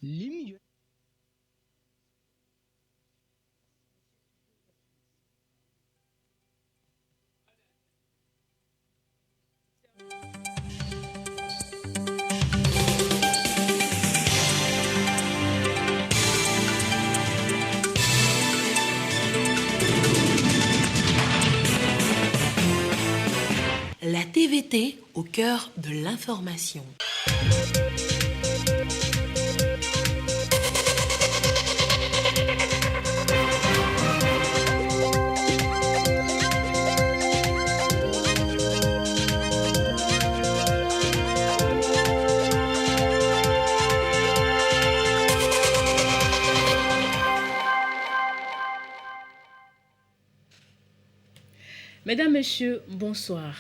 Lim La TVT au cœur de l'information. Mesdames, Messieurs, bonsoir.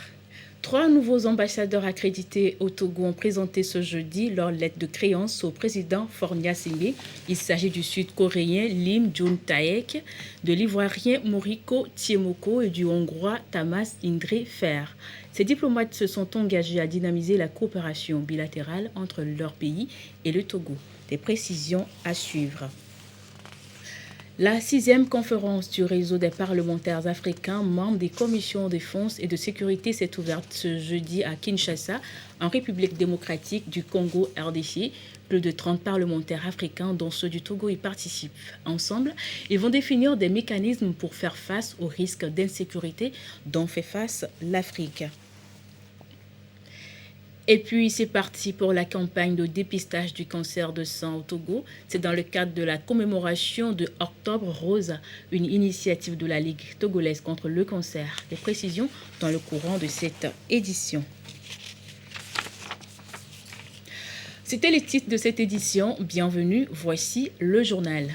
3 nouveaux ambassadeurs accrédités au Togo ont présenté ce jeudi leur lettre de créance au président Faure Gnassingbé. Il s'agit du Sud-Coréen Lim Jun-taek, de l'Ivoirien Moriko Tiemoko et du Hongrois Tamas Indre Fer. Ces diplomates se sont engagés à dynamiser la coopération bilatérale entre leur pays et le Togo. Des précisions à suivre. La 6e conférence du réseau des parlementaires africains membres des commissions de défense et de sécurité s'est ouverte ce jeudi à Kinshasa, en République démocratique du Congo RDC. Plus de 30 parlementaires africains, dont ceux du Togo, y participent. Ensemble, ils vont définir des mécanismes pour faire face aux risques d'insécurité dont fait face l'Afrique. Et puis, c'est parti pour la campagne de dépistage du cancer de sang au Togo. C'est dans le cadre de la commémoration de Octobre Rose, une initiative de la Ligue togolaise contre le cancer. Des précisions dans le courant de cette édition. C'était les titres de cette édition. Bienvenue, voici le journal.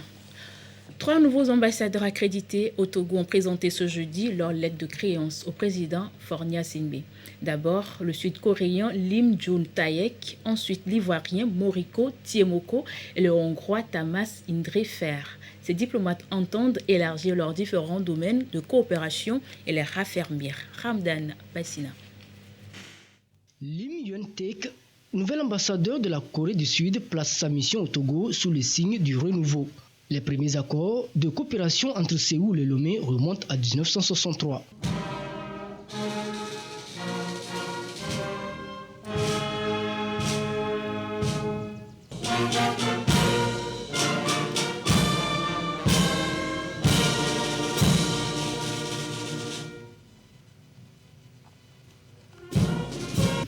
3 nouveaux ambassadeurs accrédités au Togo ont présenté ce jeudi leur lettre de créance au président Faure Gnassingbé. D'abord, le Sud-Coréen Lim Jun-taek, ensuite l'Ivoirien Moriko Tiemoko et le Hongrois Tamas Indre Fer. Ces diplomates entendent élargir leurs différents domaines de coopération et les raffermir. Ramdan Bassina. Lim Jun-taek, nouvel ambassadeur de la Corée du Sud, place sa mission au Togo sous le signe du renouveau. Les premiers accords de coopération entre Séoul et Lomé remontent à 1963.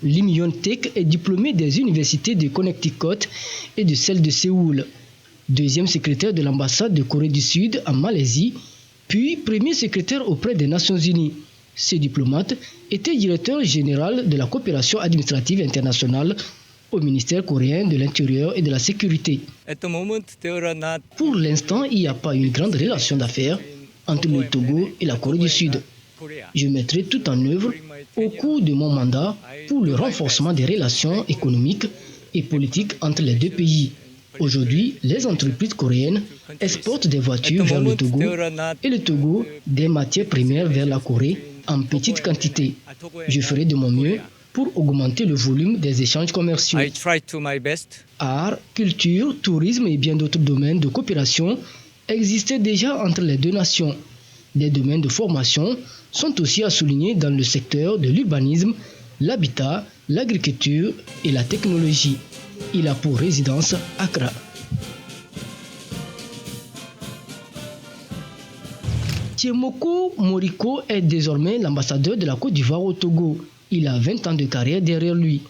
Lim Jun-taek est diplômé des universités de Connecticut et de celle de Séoul. Deuxième secrétaire de l'ambassade de Corée du Sud en Malaisie, puis premier secrétaire auprès des Nations Unies. Ce diplomate était directeur général de la coopération administrative internationale au ministère coréen de l'Intérieur et de la Sécurité. Pour l'instant, il n'y a pas une grande relation d'affaires entre le Togo et la Corée du Sud. Je mettrai tout en œuvre au cours de mon mandat pour le renforcement des relations économiques et politiques entre les deux pays. Aujourd'hui, les entreprises coréennes exportent des voitures vers le Togo et le Togo des matières premières vers la Corée en petite quantité. Je ferai de mon mieux pour augmenter le volume des échanges commerciaux. Art, culture, tourisme et bien d'autres domaines de coopération existaient déjà entre les deux nations. Des domaines de formation sont aussi à souligner dans le secteur de l'urbanisme, l'habitat, l'agriculture et la technologie. Il a pour résidence Accra. Tiemoko Moriko est désormais l'ambassadeur de la Côte d'Ivoire au Togo. Il a 20 ans de carrière derrière lui.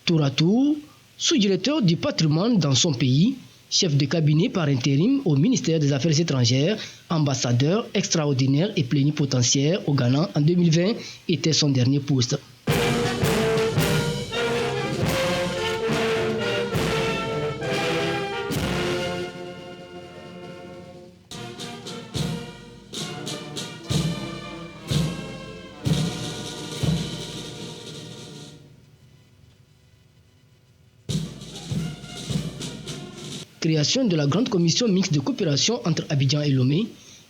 Tour à tour, sous-directeur du patrimoine dans son pays, chef de cabinet par intérim au ministère des Affaires étrangères, ambassadeur extraordinaire et plénipotentiaire au Ghana en 2020 était son dernier poste. Création de la grande commission mixte de coopération entre Abidjan et Lomé,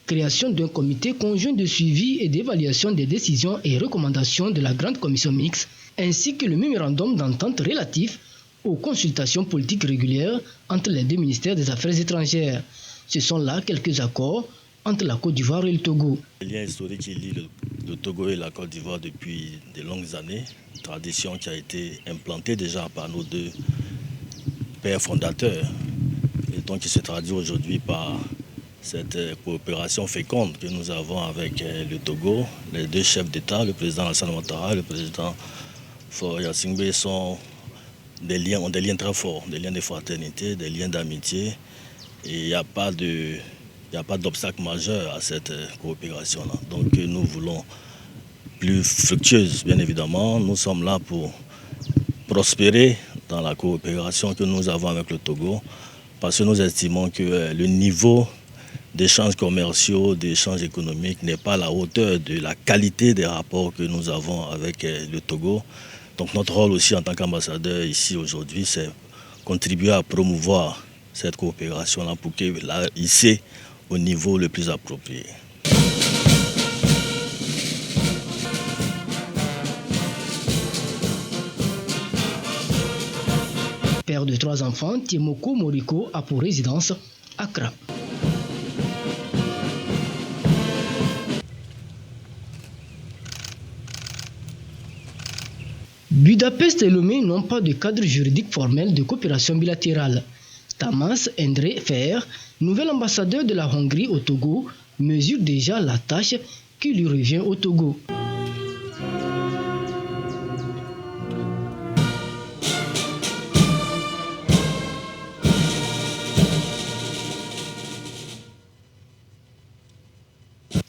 création d'un comité conjoint de suivi et d'évaluation des décisions et recommandations de la grande commission mixte, ainsi que le mémorandum d'entente relatif aux consultations politiques régulières entre les deux ministères des Affaires étrangères. Ce sont là quelques accords entre la Côte d'Ivoire et le Togo. Le lien historique qui lie le Togo et la Côte d'Ivoire depuis de longues années, une tradition qui a été implantée déjà par nos deux pères fondateurs et donc qui se traduit aujourd'hui par cette coopération féconde que nous avons avec le Togo. Les deux chefs d'État, le président Alassane Ouattara et le président Faure Gnassingbé ont des liens très forts, des liens de fraternité, des liens d'amitié. Et il n'y a pas d'obstacle majeur à cette coopération-là. Donc nous voulons plus fructueuse, bien évidemment. Nous sommes là pour prospérer dans la coopération que nous avons avec le Togo, parce que nous estimons que le niveau d'échanges commerciaux, d'échanges économiques n'est pas à la hauteur de la qualité des rapports que nous avons avec le Togo. Donc notre rôle aussi en tant qu'ambassadeur ici aujourd'hui, c'est contribuer à promouvoir cette coopération-là pour qu'elle hisser au niveau le plus approprié. Père de 3 enfants, Tiemoko Moriko a pour résidence Accra. Budapest et Lomé n'ont pas de cadre juridique formel de coopération bilatérale. Tamas Endre Fer, nouvel ambassadeur de la Hongrie au Togo, mesure déjà la tâche qui lui revient au Togo.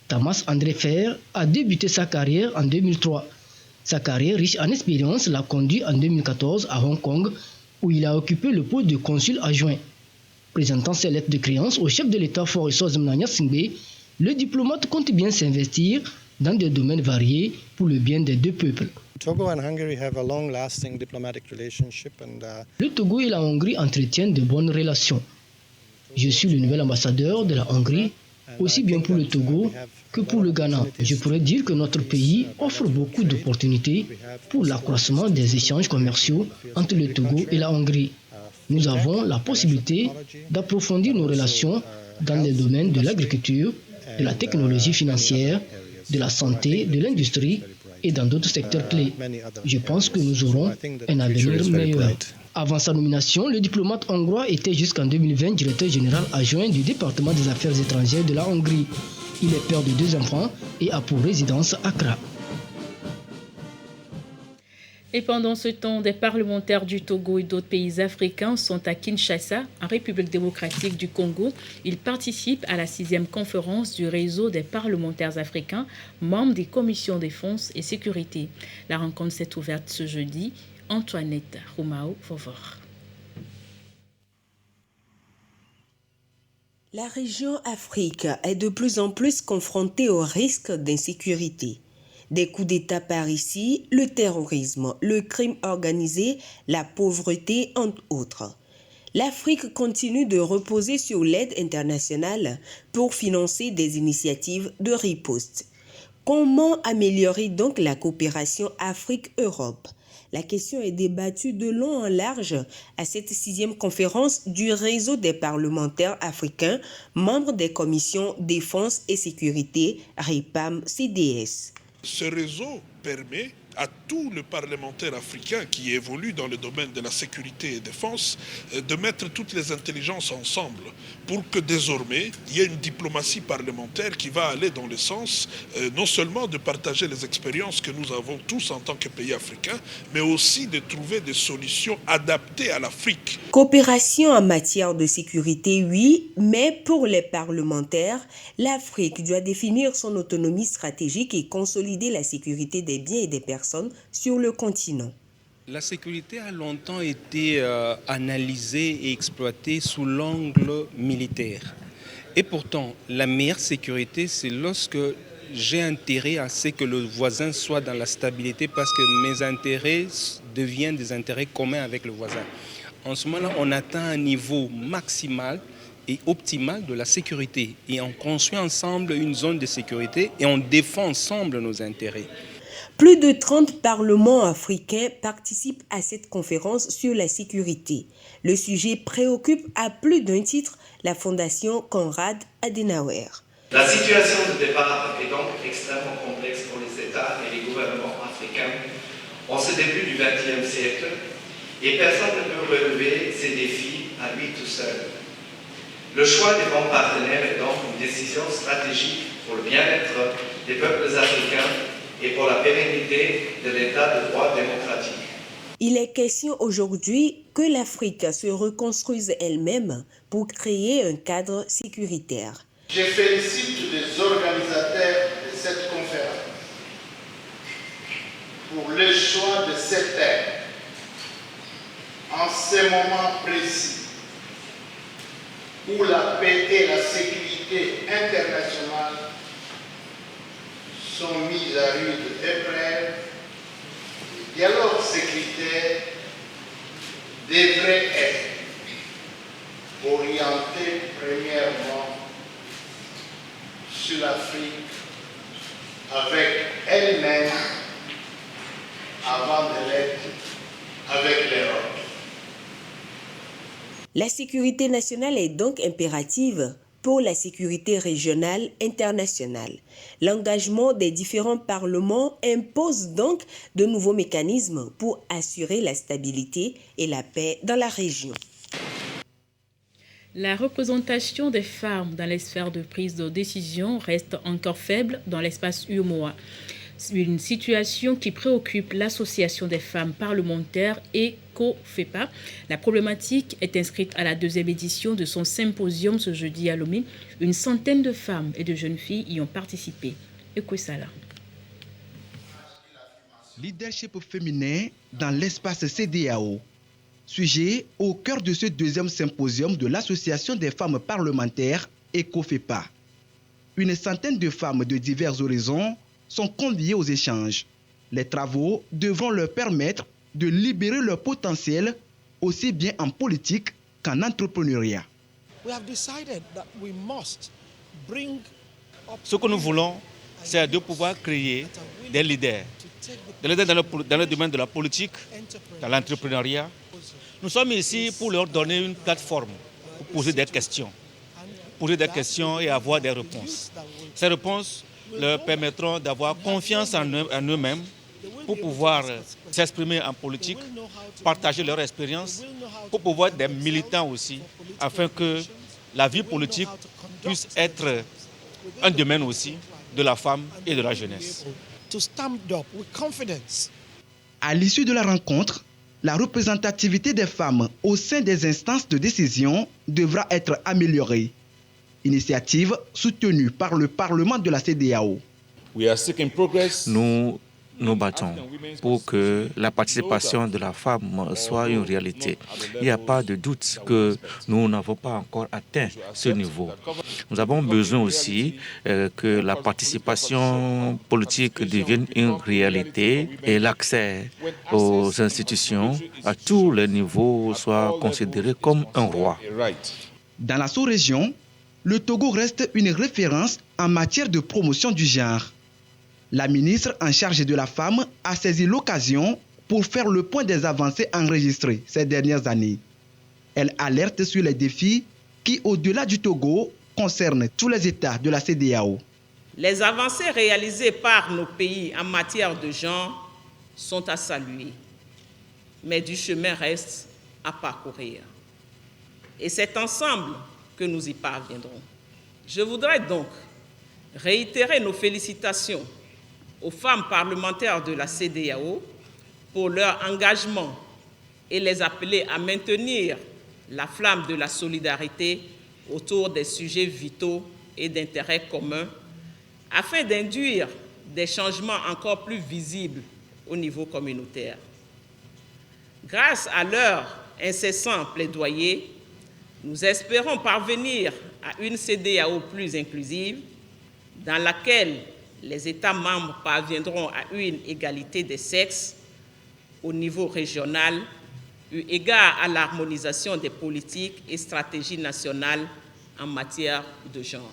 Tamas Endre Fer a débuté sa carrière en 2003. Sa carrière riche en expérience l'a conduit en 2014 à Hong Kong, où il a occupé le poste de consul adjoint. Présentant ses lettres de créance au chef de l'État Faure Gnassingbé, le diplomate compte bien s'investir dans des domaines variés pour le bien des deux peuples. Le Togo et la Hongrie entretiennent de bonnes relations. Je suis le nouvel ambassadeur de la Hongrie, aussi bien pour le Togo que pour le Ghana. Je pourrais dire que notre pays offre beaucoup d'opportunités pour l'accroissement des échanges commerciaux entre le Togo et la Hongrie. Nous avons la possibilité d'approfondir nos relations dans les domaines de l'agriculture, de la technologie financière, de la santé, de l'industrie et dans d'autres secteurs clés. Je pense que nous aurons un avenir meilleur. Avant sa nomination, le diplomate hongrois était jusqu'en 2020 directeur général adjoint du département des affaires étrangères de la Hongrie. Il est père de 2 enfants et a pour résidence Accra. Et pendant ce temps, des parlementaires du Togo et d'autres pays africains sont à Kinshasa, en République démocratique du Congo. Ils participent à la 6e conférence du réseau des parlementaires africains, membres des commissions défense et sécurité. La rencontre s'est ouverte ce jeudi. Antoinette Roumao Fovor. La région Afrique est de plus en plus confrontée au risque d'insécurité. Des coups d'État par ici, le terrorisme, le crime organisé, la pauvreté, entre autres. L'Afrique continue de reposer sur l'aide internationale pour financer des initiatives de riposte. Comment améliorer donc la coopération Afrique-Europe ? La question est débattue de long en large à cette 6e conférence du réseau des parlementaires africains, membres des commissions défense et sécurité, RIPAM-CDS. Ce réseau permet à tous les parlementaires africains qui évoluent dans le domaine de la sécurité et défense de mettre toutes les intelligences ensemble pour que désormais il y ait une diplomatie parlementaire qui va aller dans le sens non seulement de partager les expériences que nous avons tous en tant que pays africains, mais aussi de trouver des solutions adaptées à l'Afrique. Coopération en matière de sécurité, oui, mais pour les parlementaires, l'Afrique doit définir son autonomie stratégique et consolider la sécurité des biens et des personnes sur le continent. La sécurité a longtemps été analysée et exploitée sous l'angle militaire. Et pourtant, la meilleure sécurité, c'est lorsque j'ai intérêt à ce que le voisin soit dans la stabilité parce que mes intérêts deviennent des intérêts communs avec le voisin. En ce moment-là, on atteint un niveau maximal et optimal de la sécurité. Et on construit ensemble une zone de sécurité et on défend ensemble nos intérêts. Plus de 30 parlements africains participent à cette conférence sur la sécurité. Le sujet préoccupe à plus d'un titre la Fondation Konrad Adenauer. La situation de départ est donc extrêmement complexe pour les États et les gouvernements africains en ce début du XXe siècle et personne ne peut relever ces défis à lui tout seul. Le choix des bons partenaires est donc une décision stratégique pour le bien-être des peuples africains et pour la pérennité de l'état de droit démocratique. Il est question aujourd'hui que l'Afrique se reconstruise elle-même pour créer un cadre sécuritaire. Je félicite les organisateurs de cette conférence pour le choix de cette thème en ce moment précis où la paix et la sécurité internationale sont mises à rude épreuve. Le dialogue sécuritaire devrait être orienté premièrement sur l'Afrique avec elle-même avant de l'être avec l'Europe. La sécurité nationale est donc impérative pour la sécurité régionale internationale. L'engagement des différents parlements impose donc de nouveaux mécanismes pour assurer la stabilité et la paix dans la région. La représentation des femmes dans les sphères de prise de décision reste encore faible dans l'espace UEMOA. Une situation qui préoccupe l'Association des femmes parlementaires et COFEPA. La problématique est inscrite à la 2e édition de son symposium ce jeudi à Lomé. Une centaine de femmes et de jeunes filles y ont participé. Écoutez-la. Leadership féminin dans l'espace CEDEAO. Sujet au cœur de ce 2e symposium de l'Association des femmes parlementaires et COFEPA. Une centaine de femmes de divers horizons sont conviés aux échanges. Les travaux devront leur permettre de libérer leur potentiel aussi bien en politique qu'en entrepreneuriat. Ce que nous voulons, c'est de pouvoir créer des leaders. Des leaders dans le domaine de la politique, dans l'entrepreneuriat. Nous sommes ici pour leur donner une plateforme, pour poser des questions et avoir des réponses. Ces réponses leur permettront d'avoir confiance en eux-mêmes pour pouvoir s'exprimer en politique, partager leur expérience, pour pouvoir être des militants aussi, afin que la vie politique puisse être un domaine aussi de la femme et de la jeunesse. À l'issue de la rencontre, la représentativité des femmes au sein des instances de décision devra être améliorée. Initiative soutenue par le Parlement de la CEDEAO. Nous nous battons pour que la participation de la femme soit une réalité. Il n'y a pas de doute que nous n'avons pas encore atteint ce niveau. Nous avons besoin aussi que la participation politique devienne une réalité et l'accès aux institutions à tous les niveaux soit considéré comme un droit. Dans la sous-région, le Togo reste une référence en matière de promotion du genre. La ministre en charge de la femme a saisi l'occasion pour faire le point des avancées enregistrées ces dernières années. Elle alerte sur les défis qui, au-delà du Togo, concernent tous les États de la CEDEAO. Les avancées réalisées par nos pays en matière de genre sont à saluer, mais du chemin reste à parcourir. Et c'est ensemble que nous y parviendrons. Je voudrais donc réitérer nos félicitations aux femmes parlementaires de la CEDEAO pour leur engagement et les appeler à maintenir la flamme de la solidarité autour des sujets vitaux et d'intérêt commun afin d'induire des changements encore plus visibles au niveau communautaire. Grâce à leur incessant plaidoyer, nous espérons parvenir à une CEDEAO plus inclusive dans laquelle les États membres parviendront à une égalité des sexes au niveau régional, eu égard à l'harmonisation des politiques et stratégies nationales en matière de genre.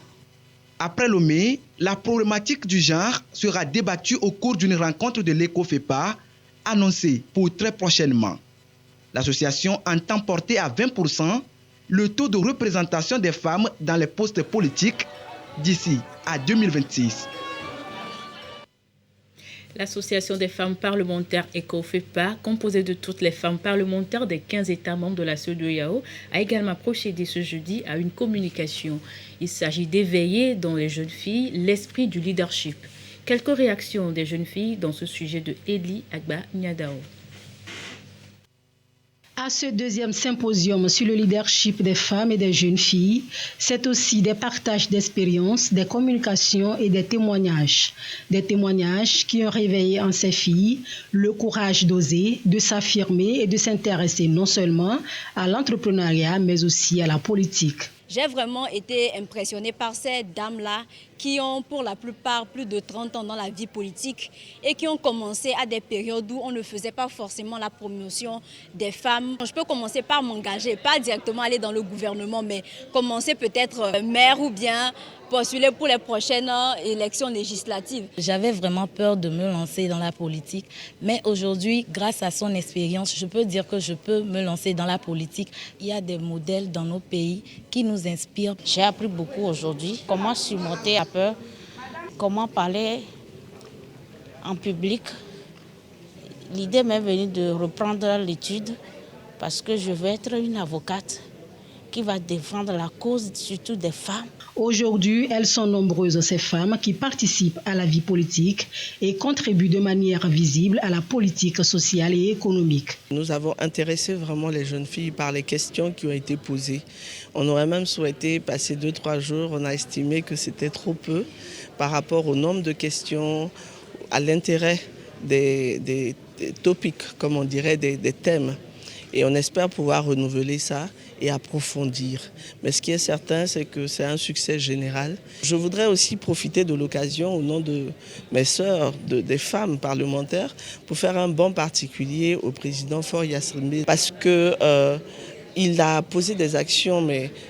Après Lomé, la problématique du genre sera débattue au cours d'une rencontre de l'ECOFEPA annoncée pour très prochainement. L'association entend porter à 20% le taux de représentation des femmes dans les postes politiques d'ici à 2026. L'Association des femmes parlementaires ECOFEPA, composée de toutes les femmes parlementaires des 15 États membres de la CEDEAO, a également procédé ce jeudi à une communication. Il s'agit d'éveiller dans les jeunes filles l'esprit du leadership. Quelques réactions des jeunes filles dans ce sujet de Eli Agba Nyadao. À ce deuxième symposium sur le leadership des femmes et des jeunes filles, c'est aussi des partages d'expériences, des communications et des témoignages. Des témoignages qui ont réveillé en ces filles le courage d'oser, de s'affirmer et de s'intéresser non seulement à l'entrepreneuriat, mais aussi à la politique. J'ai vraiment été impressionnée par ces dames-là qui ont pour la plupart plus de 30 ans dans la vie politique et qui ont commencé à des périodes où on ne faisait pas forcément la promotion des femmes. Je peux commencer par m'engager, pas directement aller dans le gouvernement, mais commencer peut-être maire ou bien postuler pour les prochaines élections législatives. J'avais vraiment peur de me lancer dans la politique, mais aujourd'hui, grâce à son expérience, je peux dire que je peux me lancer dans la politique. Il y a des modèles dans nos pays qui nous inspirent. J'ai appris beaucoup aujourd'hui, comment surmonter la peur, comment parler en public. L'idée m'est venue de reprendre l'étude parce que je veux être une avocate qui va défendre la cause surtout des femmes. Aujourd'hui, elles sont nombreuses, ces femmes qui participent à la vie politique et contribuent de manière visible à la politique sociale et économique. Nous avons intéressé vraiment les jeunes filles par les questions qui ont été posées. On aurait même souhaité passer 2-3 jours. On a estimé que c'était trop peu par rapport au nombre de questions, à l'intérêt des topics, comme on dirait, des thèmes. Et on espère pouvoir renouveler ça et approfondir. Mais ce qui est certain, c'est que c'est un succès général. Je voudrais aussi profiter de l'occasion, au nom de mes sœurs, des femmes parlementaires, pour faire un bond particulier au président Faure Gnassingbé, parce que il a posé des actions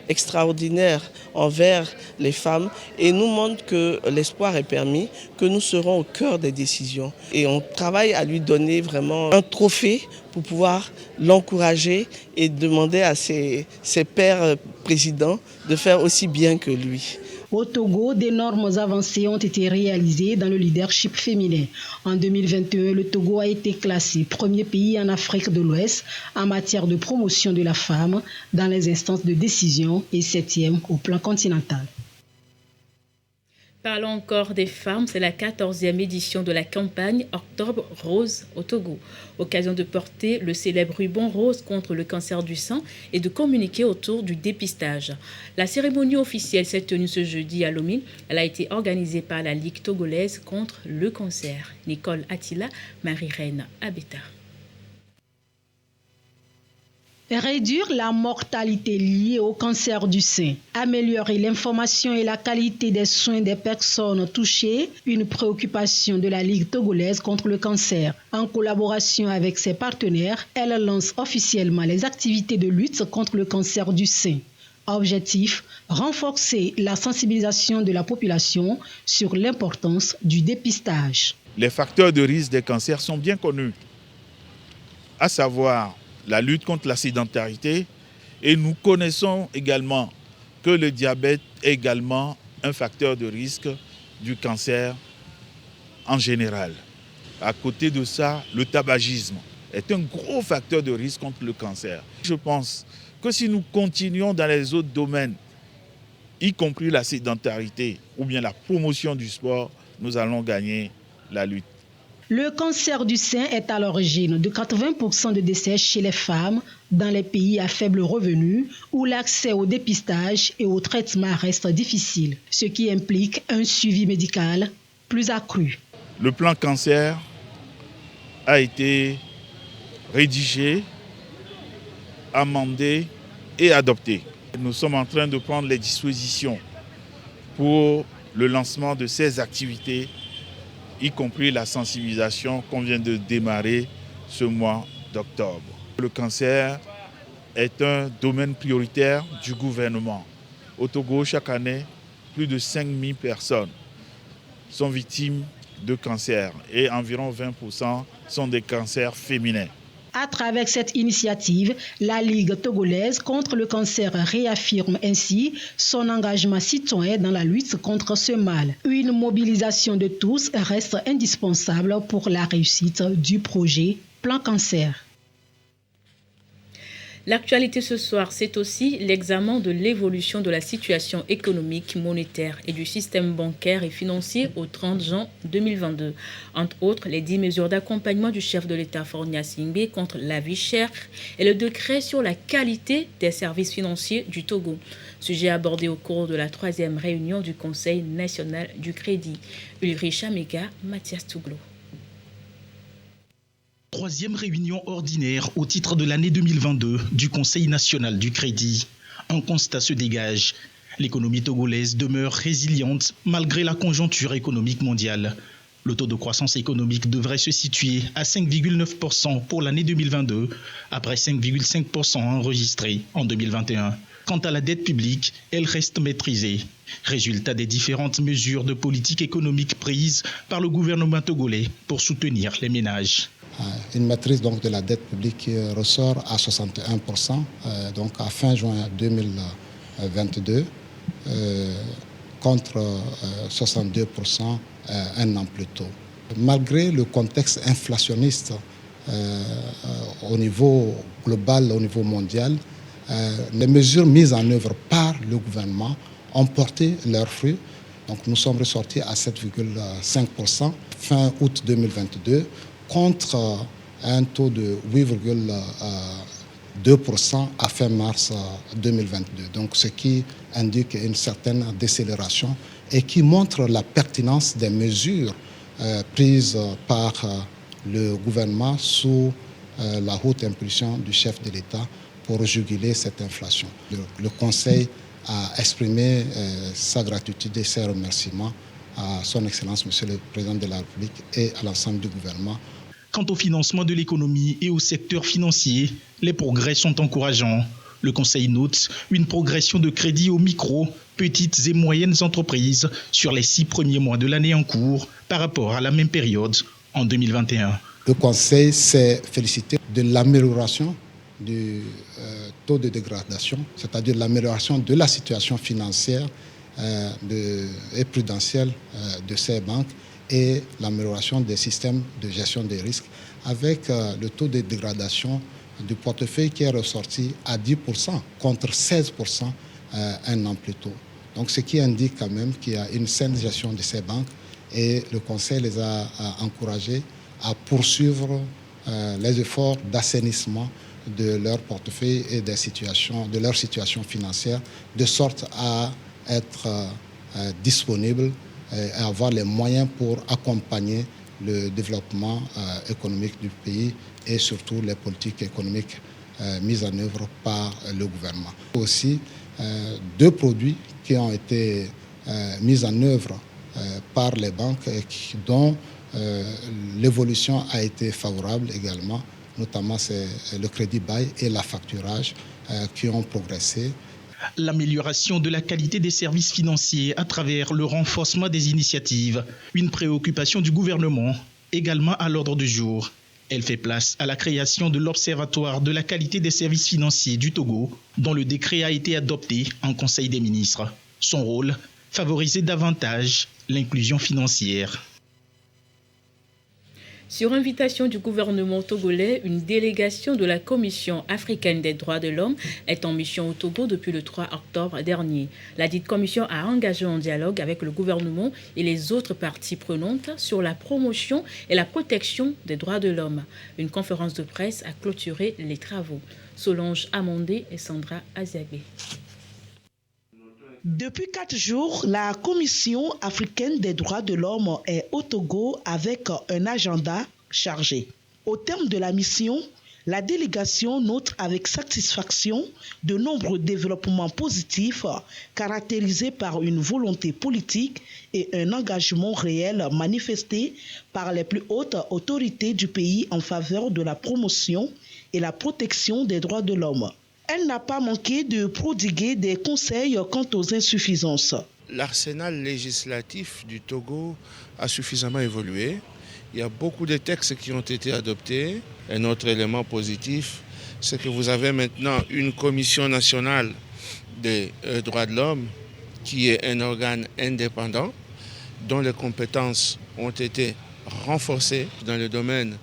extraordinaires envers les femmes et nous montre que l'espoir est permis, que nous serons au cœur des décisions. Et on travaille à lui donner vraiment un trophée pour pouvoir l'encourager et demander à ses pairs présidents de faire aussi bien que lui. Au Togo, d'énormes avancées ont été réalisées dans le leadership féminin. En 2021, le Togo a été classé premier pays en Afrique de l'Ouest en matière de promotion de la femme dans les instances de décision et 7e au plan continental. Parlons encore des femmes, c'est la 14e édition de la campagne Octobre Rose au Togo. Occasion de porter le célèbre ruban rose contre le cancer du sein et de communiquer autour du dépistage. La cérémonie officielle s'est tenue ce jeudi à Lomé. Elle a été organisée par la Ligue togolaise contre le cancer. Nicole Attila, Marie-Reine Abeta. Réduire la mortalité liée au cancer du sein, améliorer l'information et la qualité des soins des personnes touchées, une préoccupation de la Ligue togolaise contre le cancer. En collaboration avec ses partenaires, elle lance officiellement les activités de lutte contre le cancer du sein. Objectif, renforcer la sensibilisation de la population sur l'importance du dépistage. Les facteurs de risque des cancers sont bien connus, à savoir la lutte contre la sédentarité, et nous connaissons également que le diabète est également un facteur de risque du cancer en général. À côté de ça, le tabagisme est un gros facteur de risque contre le cancer. Je pense que si nous continuons dans les autres domaines, y compris la sédentarité ou bien la promotion du sport, nous allons gagner la lutte. Le cancer du sein est à l'origine de 80% de décès chez les femmes dans les pays à faible revenu où l'accès au dépistage et au traitement reste difficile, ce qui implique un suivi médical plus accru. Le plan cancer a été rédigé, amendé et adopté. Nous sommes en train de prendre les dispositions pour le lancement de ces activités, y compris la sensibilisation qu'on vient de démarrer ce mois d'octobre. Le cancer est un domaine prioritaire du gouvernement. Au Togo, chaque année, plus de 5000 personnes sont victimes de cancer et environ 20% sont des cancers féminins. À travers cette initiative, la Ligue togolaise contre le cancer réaffirme ainsi son engagement citoyen dans la lutte contre ce mal. Une mobilisation de tous reste indispensable pour la réussite du projet Plan Cancer. L'actualité ce soir, c'est aussi l'examen de l'évolution de la situation économique, monétaire et du système bancaire et financier au 30 juin 2022. Entre autres, les 10 mesures d'accompagnement du chef de l'État Fornyas Singbe contre la vie chère et le décret sur la qualité des services financiers du Togo. Sujet abordé au cours de la 3e réunion du Conseil national du crédit. Ulrich Amega, Mathias Touglo. 3e réunion ordinaire au titre de l'année 2022 du Conseil national du crédit. Un constat se dégage. L'économie togolaise demeure résiliente malgré la conjoncture économique mondiale. Le taux de croissance économique devrait se situer à 5,9% pour l'année 2022, après 5,5% enregistré en 2021. Quant à la dette publique, elle reste maîtrisée. Résultat des différentes mesures de politique économique prises par le gouvernement togolais pour soutenir les ménages. Une maîtrise donc de la dette publique qui ressort à 61%, donc à fin juin 2022, contre 62% un an plus tôt. Malgré le contexte inflationniste au niveau global, au niveau mondial, les mesures mises en œuvre par le gouvernement ont porté leurs fruits. Donc nous sommes ressortis à 7,5% fin août 2022 contre un taux de 8,2% à fin mars 2022. Donc ce qui indique une certaine décélération et qui montre la pertinence des mesures prises par le gouvernement sous la haute impulsion du chef de l'État pour juguler cette inflation. Le Conseil a exprimé sa gratitude et ses remerciements à son Excellence, Monsieur le Président de la République et à l'ensemble du gouvernement. Quant au financement de l'économie et au secteur financier, les progrès sont encourageants. Le Conseil note une progression de crédit aux micro, petites et moyennes entreprises sur les 6 premiers mois de l'année en cours par rapport à la même période en 2021. Le Conseil s'est félicité de l'amélioration du taux de dégradation, c'est-à-dire l'amélioration de la situation financière et prudentielle de ces banques et l'amélioration des systèmes de gestion des risques avec le taux de dégradation du portefeuille qui est ressorti à 10% contre 16% un an plus tôt. Donc ce qui indique quand même qu'il y a une saine gestion de ces banques et le Conseil les a encouragés à poursuivre les efforts d'assainissement de leur portefeuille et de leur situation financière, de sorte à être disponibles et avoir les moyens pour accompagner le développement économique du pays et surtout les politiques économiques mises en œuvre par le gouvernement. Aussi, 2 produits qui ont été mis en œuvre par les banques et dont l'évolution a été favorable également, notamment c'est le crédit bail et la facturage qui ont progressé. L'amélioration de la qualité des services financiers à travers le renforcement des initiatives, une préoccupation du gouvernement également à l'ordre du jour. Elle fait place à la création de l'Observatoire de la qualité des services financiers du Togo, dont le décret a été adopté en Conseil des ministres. Son rôle, favoriser davantage l'inclusion financière. Sur invitation du gouvernement togolais, une délégation de la Commission africaine des droits de l'homme est en mission au Togo depuis le 3 octobre dernier. La dite commission a engagé un dialogue avec le gouvernement et les autres parties prenantes sur la promotion et la protection des droits de l'homme. Une conférence de presse a clôturé les travaux. Solange Amondé et Sandra Aziagbe. Depuis 4 jours, la Commission africaine des droits de l'homme est au Togo avec un agenda chargé. Au terme de la mission, la délégation note avec satisfaction de nombreux développements positifs caractérisés par une volonté politique et un engagement réel manifesté par les plus hautes autorités du pays en faveur de la promotion et la protection des droits de l'homme. Elle n'a pas manqué de prodiguer des conseils quant aux insuffisances. l'arsenal législatif du Togo a suffisamment évolué. Il y a beaucoup de textes qui ont été adoptés. Un autre élément positif, c'est que vous avez maintenant une commission nationale des droits de l'homme qui est un organe indépendant dont les compétences ont été renforcées dans le domaine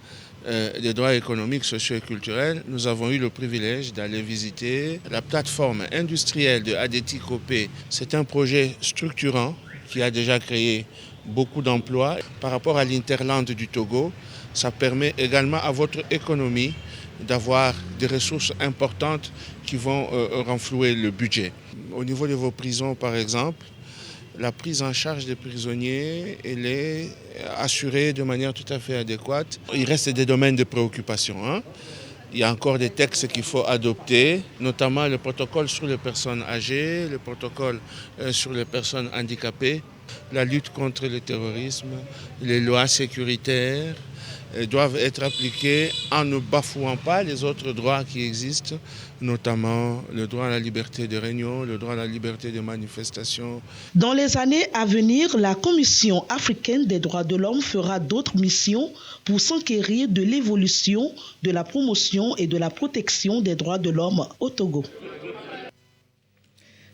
des droits économiques, sociaux et culturels. Nous avons eu le privilège d'aller visiter la plateforme industrielle de Adeti Copé. C'est un projet structurant qui a déjà créé beaucoup d'emplois. Par rapport à l'Interland du Togo, ça permet également à votre économie d'avoir des ressources importantes qui vont renflouer le budget. Au niveau de vos prisons, par exemple, la prise en charge des prisonniers, elle est assurée de manière tout à fait adéquate. Il reste des domaines de préoccupation. Il y a encore des textes qu'il faut adopter, notamment le protocole sur les personnes âgées, le protocole sur les personnes handicapées, la lutte contre le terrorisme, les lois sécuritaires doivent être appliquées en ne bafouant pas les autres droits qui existent, notamment le droit à la liberté de réunion, le droit à la liberté de manifestation. Dans les années à venir, la Commission africaine des droits de l'homme fera d'autres missions pour s'enquérir de l'évolution, de la promotion et de la protection des droits de l'homme au Togo.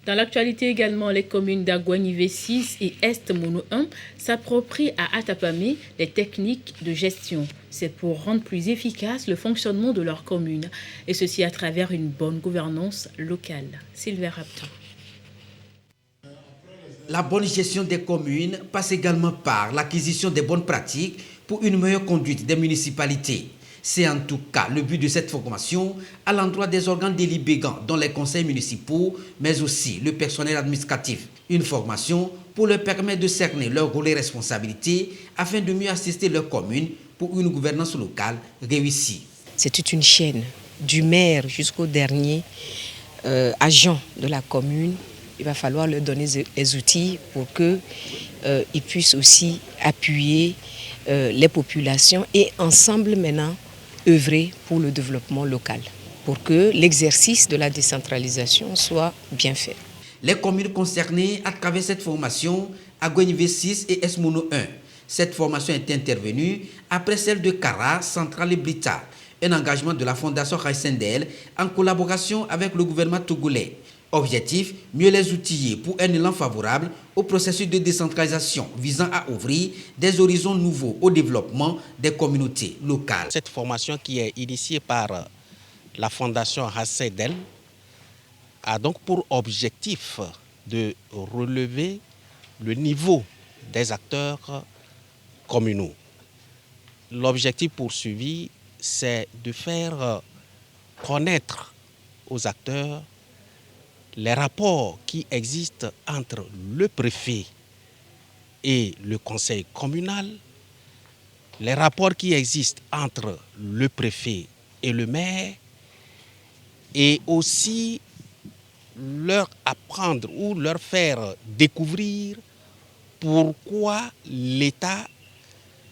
Dans l'actualité également, les communes d'Agouanivé 6 et Est Mono 1 s'approprient à Atapamé les techniques de gestion. C'est pour rendre plus efficace le fonctionnement de leur commune, et ceci à travers une bonne gouvernance locale. Sylvain Rapton. La bonne gestion des communes passe également par l'acquisition des bonnes pratiques pour une meilleure conduite des municipalités. C'est en tout cas le but de cette formation à l'endroit des organes délibérants dont les conseils municipaux, mais aussi le personnel administratif. Une formation pour leur permettre de cerner leurs rôles et responsabilités afin de mieux assister leur commune pour une gouvernance locale réussie. C'est toute une chaîne, du maire jusqu'au dernier agent de la commune. Il va falloir leur donner des outils pour qu'ils puissent aussi appuyer les populations et ensemble maintenant œuvrer pour le développement local, pour que l'exercice de la décentralisation soit bien fait. Les communes concernées à travers cette formation, Agouanivé 6 et Esmono 1. Cette formation est intervenue après celle de Kara, Centrale et Blita, un engagement de la Fondation Raïsendel en collaboration avec le gouvernement togolais. Objectif, mieux les outiller pour un élan favorable au processus de décentralisation visant à ouvrir des horizons nouveaux au développement des communautés locales. Cette formation qui est initiée par la Fondation Raïsendel a donc pour objectif de relever le niveau des acteurs communaux. L'objectif poursuivi, c'est de faire connaître aux acteurs les rapports qui existent entre le préfet et le conseil communal, les rapports qui existent entre le préfet et le maire, et aussi leur apprendre ou leur faire découvrir pourquoi l'État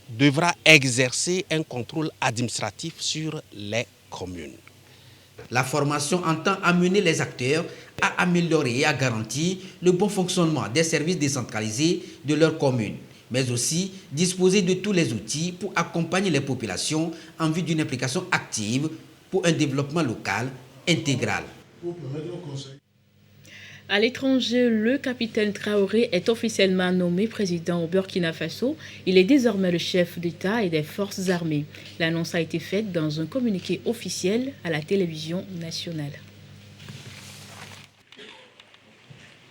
devra exercer un contrôle administratif sur les communes. La formation entend amener les acteurs à améliorer et à garantir le bon fonctionnement des services décentralisés de leur commune, mais aussi disposer de tous les outils pour accompagner les populations en vue d'une implication active pour un développement local intégral. À l'étranger, le capitaine Traoré est officiellement nommé président au Burkina Faso. Il est désormais le chef d'État et des forces armées. L'annonce a été faite dans un communiqué officiel à la télévision nationale.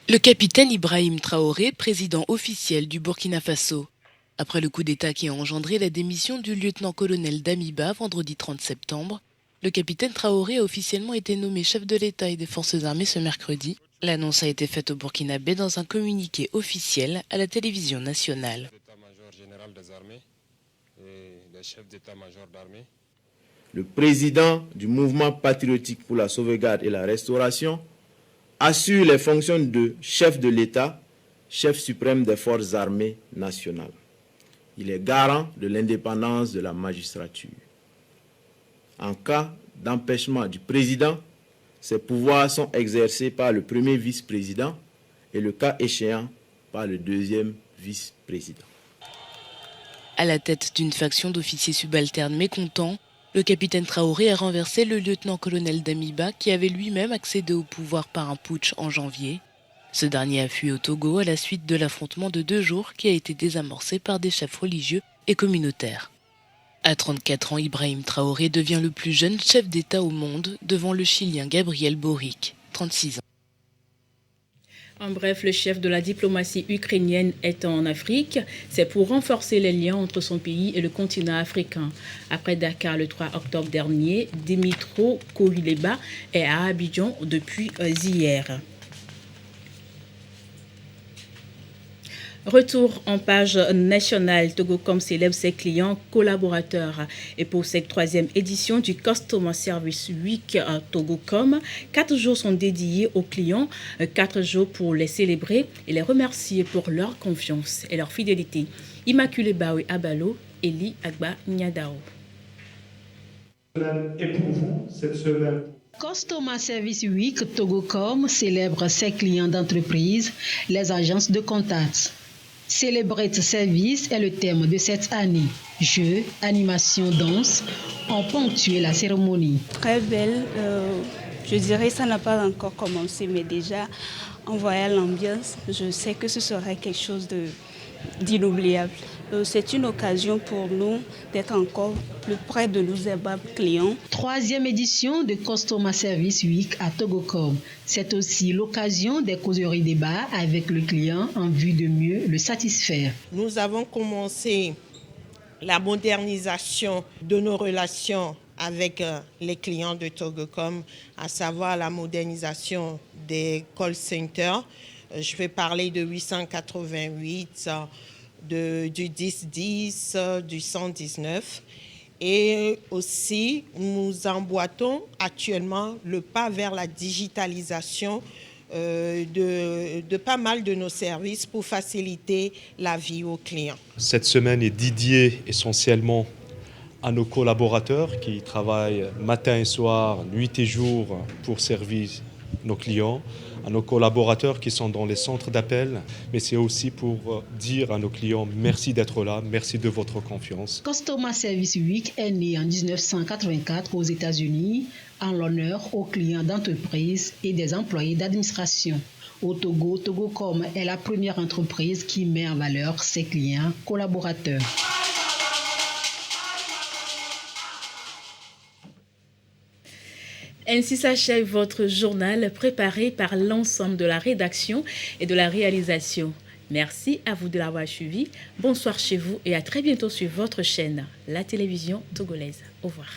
Le capitaine Ibrahim Traoré, président officiel du Burkina Faso. Après le coup d'État qui a engendré la démission du lieutenant-colonel Damiba vendredi 30 septembre, le capitaine Traoré a officiellement été nommé chef de l'État et des forces armées ce mercredi. L'annonce a été faite au Burkinabé dans un communiqué officiel à la télévision nationale. Le président du mouvement patriotique pour la sauvegarde et la restauration assure les fonctions de chef de l'État, chef suprême des forces armées nationales. Il est garant de l'indépendance de la magistrature. En cas d'empêchement du président, ses pouvoirs sont exercés par le premier vice-président et, le cas échéant, par le deuxième vice-président. À la tête d'une faction d'officiers subalternes mécontents, le capitaine Traoré a renversé le lieutenant-colonel Damiba qui avait lui-même accédé au pouvoir par un putsch en janvier. Ce dernier a fui au Togo à la suite de l'affrontement de 2 jours qui a été désamorcé par des chefs religieux et communautaires. À 34 ans, Ibrahim Traoré devient le plus jeune chef d'État au monde devant le Chilien Gabriel Boric, 36 ans. En bref, le chef de la diplomatie ukrainienne est en Afrique. C'est pour renforcer les liens entre son pays et le continent africain. Après Dakar le 3 octobre dernier, Dimitro Kuleba est à Abidjan depuis hier. Retour en page nationale, Togocom célèbre ses clients collaborateurs. Et pour cette 3e édition du Customer Service Week Togocom, 4 jours sont dédiés aux clients, 4 jours pour les célébrer et les remercier pour leur confiance et leur fidélité. Immaculée Baoui Abalo, Eli Agba Nyadao. Et pour vous, cette semaine. Customer Service Week Togocom célèbre ses clients d'entreprise, les agences de contacts. Celebrate Service est le thème de cette année. Jeux, animations, danse ont ponctué la cérémonie. Très belle. Je dirais que ça n'a pas encore commencé, mais déjà, en voyant l'ambiance, je sais que ce serait quelque chose d'inoubliable. C'est une occasion pour nous d'être encore plus près de nos aimables clients. 3e édition de Customer Service Week à Togocom. C'est aussi l'occasion des causeries débats avec le client en vue de mieux le satisfaire. Nous avons commencé la modernisation de nos relations avec les clients de Togocom, à savoir la modernisation des call centers. Je vais parler de 888, du 1010, du 119. Et aussi, nous emboîtons actuellement le pas vers la digitalisation de pas mal de nos services pour faciliter la vie aux clients. Cette semaine est dédiée essentiellement à nos collaborateurs qui travaillent matin et soir, nuit et jour pour servir nos clients, à nos collaborateurs qui sont dans les centres d'appel, mais c'est aussi pour dire à nos clients merci d'être là, merci de votre confiance. Customer Service Week est né en 1984 aux États-Unis en l'honneur aux clients d'entreprises et des employés d'administration. Au Togo, Togocom est la première entreprise qui met en valeur ses clients collaborateurs. Ainsi s'achève votre journal préparé par l'ensemble de la rédaction et de la réalisation. Merci à vous de l'avoir suivi. Bonsoir chez vous et à très bientôt sur votre chaîne, la télévision togolaise. Au revoir.